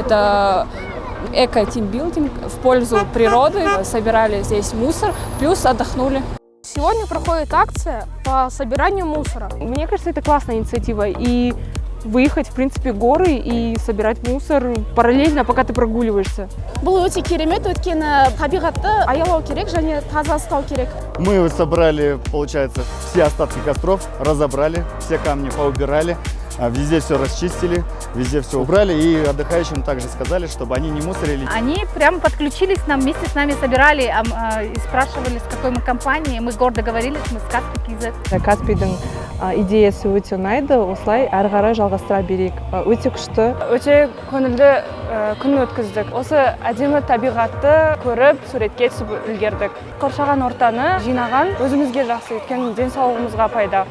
Это эко-тимбилдинг в пользу природы. Собирали здесь мусор, плюс отдохнули. Сегодня проходит акция по собиранию мусора. Мне кажется, это классная инициатива. И выехать, в принципе, в горы и собирать мусор параллельно, пока ты прогуливаешься. Бұл өте керемет, өйткені табиғатты аялау керек және таза ұстау керек. Мы собрали, получается, все остатки костров, разобрали, все камни поубирали, везде все расчистили, везде все убрали, и отдыхающим также сказали, чтобы они не мусорили. Они прямо подключились к нам, вместе с нами собирали и спрашивали, с какой мы компанией. Мы гордо говорили, что мы с Каспий-KZ. Каспийдің идеясы өте ұнайды, осылай әрі қарай жалғастыра берейік. Өте күшті. Өте көңілді күн өткіздік. Осы әдемі табиғатты көріп, суретке түсіп үлгердік. Қоршаған ортаны жинаған өзімізге жақсы, өйткені денсаулығымызға пайда.